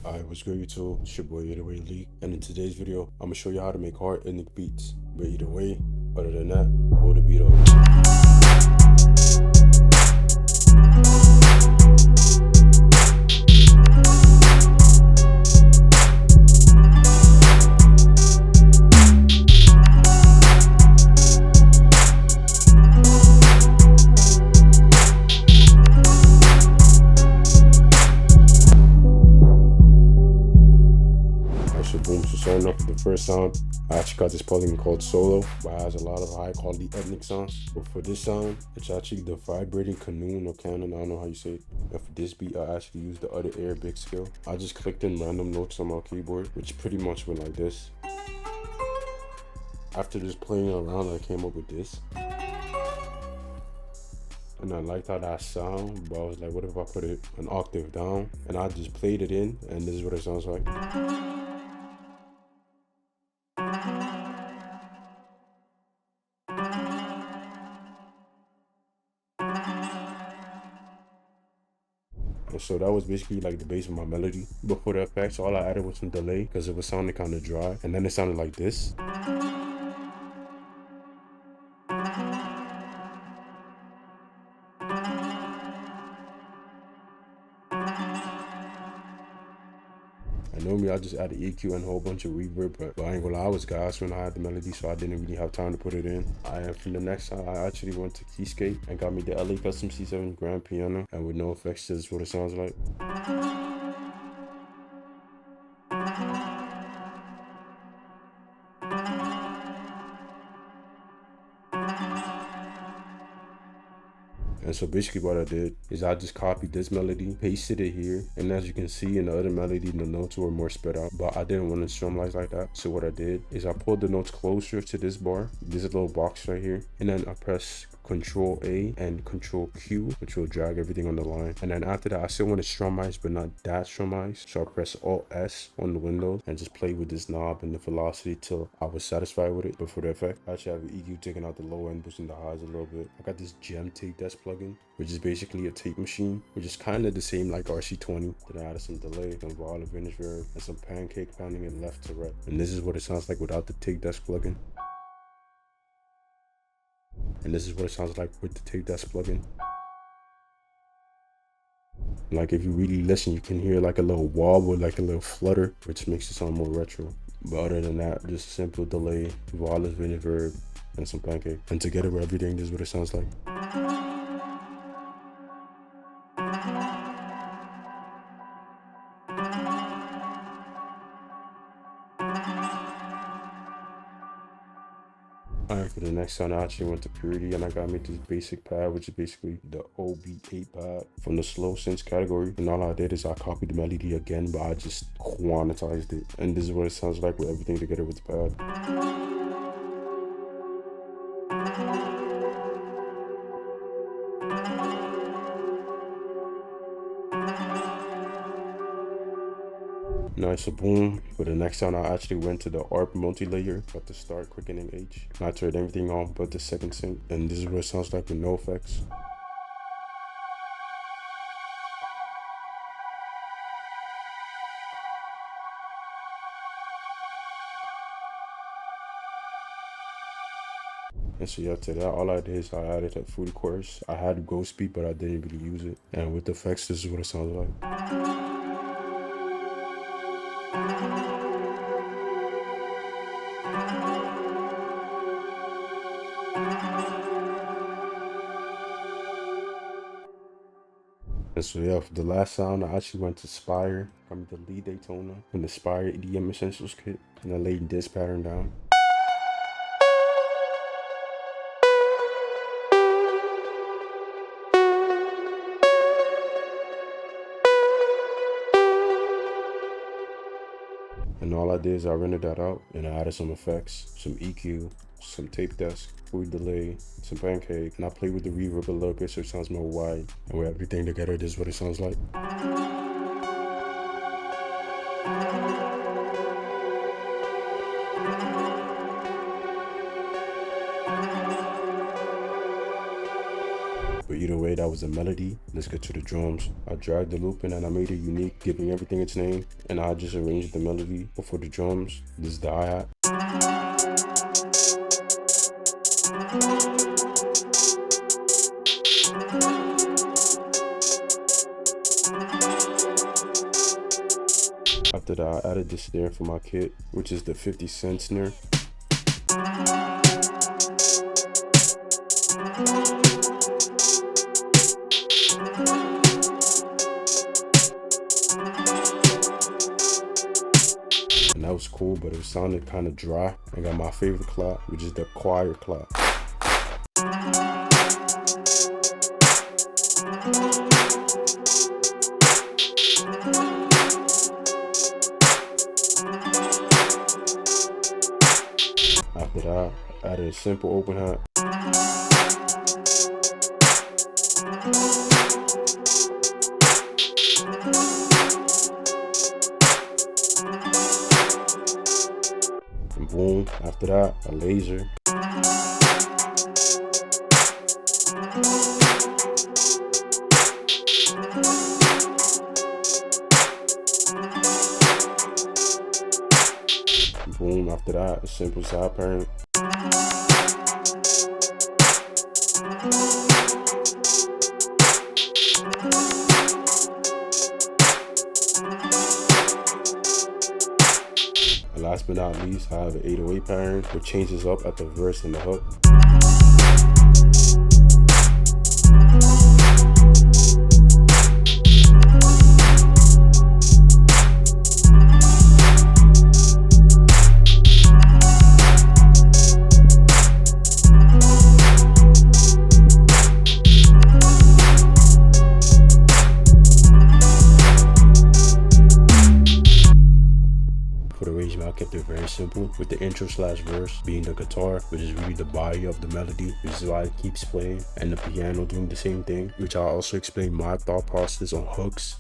Alright, what's good YouTube? It's your boy Either Way Lee, and in today's video, I'm gonna show you how to make hard ethnic beats. But either way, other than that, roll the beat up. So starting off with the first sound, I actually got this plugin called Solo, which has a lot of high quality ethnic sounds. But for this sound, it's actually the vibrating canoon or canon, I don't know how you say it. And for this beat, I actually used the other Arabic scale. I just clicked in random notes on my keyboard, which pretty much went like this. After just playing around, I came up with this. And I liked how that sound, but I was like, what if I put it an octave down? And I just played it in, and this is what it sounds like. And so that was basically like the base of my melody. But for the effects, all I added was some delay because it was sounding kind of dry. And then it sounded like this. And normally I just added EQ and a whole bunch of reverb, but I ain't gonna lie, I was gassed when I had the melody, so I didn't really have time to put it in. And from the next time, I actually went to Keyscape and got me the LA Custom C7 grand piano, and with no effects, this is what it sounds like. And so basically what I did is I just copied this melody, pasted it here, and as you can see in the other melody, the notes were more spread out, but I didn't want to strummelize like that. So what I did is I pulled the notes closer to this bar, this little box right here, and then I press Control A and Control Q, which will drag everything on the line. And then after that, I still want to strummize, but not that strummize. So I press Alt S on the Windows and just play with this knob and the velocity till I was satisfied with it. But for the effect, I actually have an EQ taking out the low end, boosting the highs a little bit. I got this Gem Tape Desk plugin, which is basically a tape machine, which is kind of the same like RC20. Then I added some delay, some volume finish verb, and some pancake pounding it left to right. And this is what it sounds like without the tape desk plugin. And this is what it sounds like with the tape desk plugin. Like if you really listen, you can hear like a little wobble, like a little flutter, which makes it sound more retro. But other than that, just simple delay, volume finish verb, and some pancake. And together with everything, this is what it sounds like. Alright, for the next sound, I actually went to Purity and I got me this basic pad, which is basically the OB8 pad from the slow synths category. And all I did is I copied the melody again, but I just quantized it. And this is what it sounds like with everything together with the pad. Nice, so boom. For the next sound, I actually went to the ARP multi-layer at the start, quickening H. And I turned everything on but the second sync. And this is what it sounds like with no effects. And so yeah, to that, all I did is I added a fruity chorus. I had ghost beat, but I didn't really use it. And with the effects, this is what it sounds like. And so yeah, for the last sound, I actually went to Spire, got me the lead Daytona and the Spire EDM Essentials kit, and I laid this pattern down. And all I did is I rendered that out and I added some effects, some EQ, some tape desk, food delay, some pancake, and I played with the reverb a little bit so it sounds more wide. And with everything together, this is what it sounds like. But either way, way that was a melody. Let's get to the drums. I dragged the loop in and I made it unique, giving everything its name. And I just arranged the melody before the drums. This is the hi-hat. After that, I added the snare for my kit, which is the 50-cent snare. And that was cool, but it sounded kind of dry. I got my favorite clap, which is the choir clap. After that, I added a simple open hat. And boom, after that, a laser. And boom, after that, a simple side parent. And last but not least, I have an 808 pattern, which changes up at the verse and the hook. For the arrangement, I kept it very simple, with the intro slash verse being the guitar, which is really the body of the melody, which is why it keeps playing, and the piano doing the same thing, which I also explained my thought process on hooks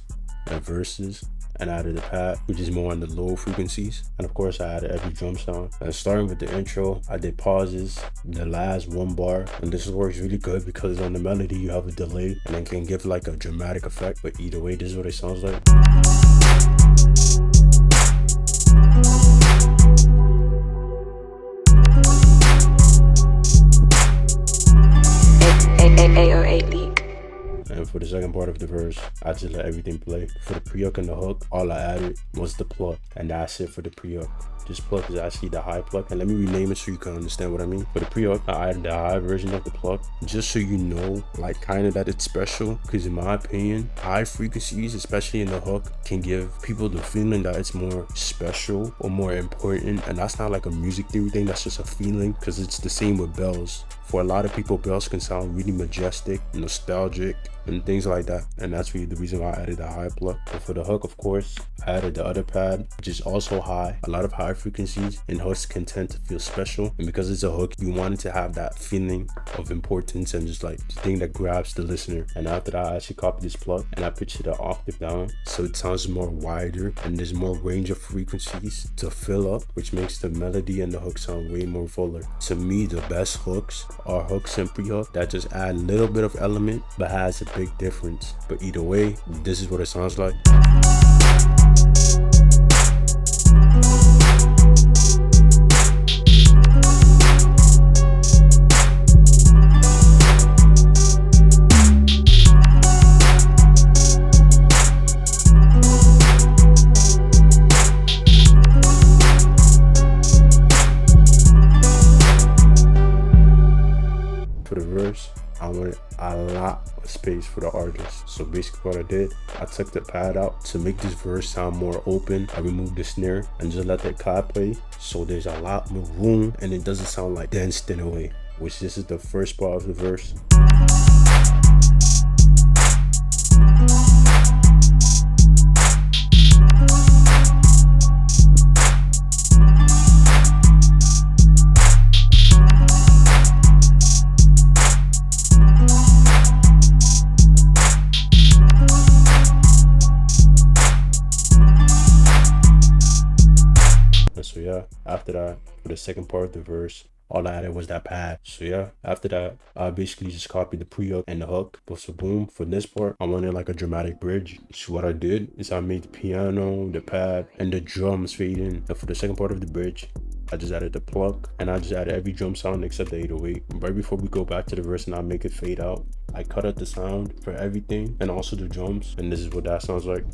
and verses, and added a pad, which is more on the low frequencies, and of course I added every drum sound. And starting with the intro, I did pauses, the last one bar, and this works really good because on the melody you have a delay, and it can give like a dramatic effect, but either way, this is what it sounds like. And for the second part of the verse, I just let everything play. For the pre-hook and the hook, all I added was the pluck, and that's it for the pre-hook. This pluck is actually the high pluck, and let me rename it so you can understand what I mean. For the pre-hook, I added the high version of the pluck, just so you know, like kind of that it's special, because in my opinion, high frequencies, especially in the hook, can give people the feeling that it's more special or more important, and that's not like a music theory thing, that's just a feeling, because it's the same with bells. For a lot of people, bells can sound really majestic, nostalgic, and things like that, and that's really the reason why I added the high pluck. But for the hook, of course, I added the other pad, which is also high. A lot of high frequencies and hooks can tend to feel special, and because it's a hook, you wanted to have that feeling of importance and just like the thing that grabs the listener. And after that, I actually copied this pluck and I pitched it an octave down, so it sounds more wider and there's more range of frequencies to fill up, which makes the melody and the hook sound way more fuller. To me, the best hooks are hooks and pre-hook that just add a little bit of element but has a big difference. But either way, this is what it sounds like. For the verse, I wanted a lot of space for the artist. So basically what I did, I took the pad out to make this verse sound more open. I removed the snare and just let the clap play, so there's a lot more room and it doesn't sound like danced in a way, which this is the first part of the verse. So yeah, after that, for the second part of the verse, All I added was that pad. So yeah, after that, I basically just copied the pre-hook and the hook. But so boom, for this part, I wanted like a dramatic bridge. So what I did is I made the piano, the pad, and the drums fade in. And for the second part of the bridge, I just added the pluck, and I just added every drum sound except the 808. Right before we go back to the verse and I make it fade out, I cut out the sound for everything and also the drums. And this is what that sounds like.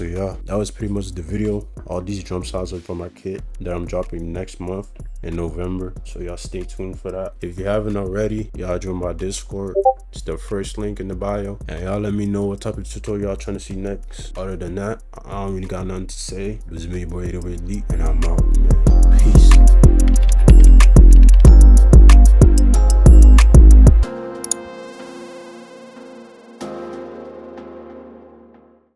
So yeah, that was pretty much the video. All these drum sounds are from my kit that I'm dropping next month in November. So y'all stay tuned for that. If you haven't already, y'all join my Discord. It's the first link in the bio. And y'all let me know what type of tutorial y'all trying to see next. Other than that, I don't really got nothing to say. It was me, boy, 808 Elite, and I'm out, man.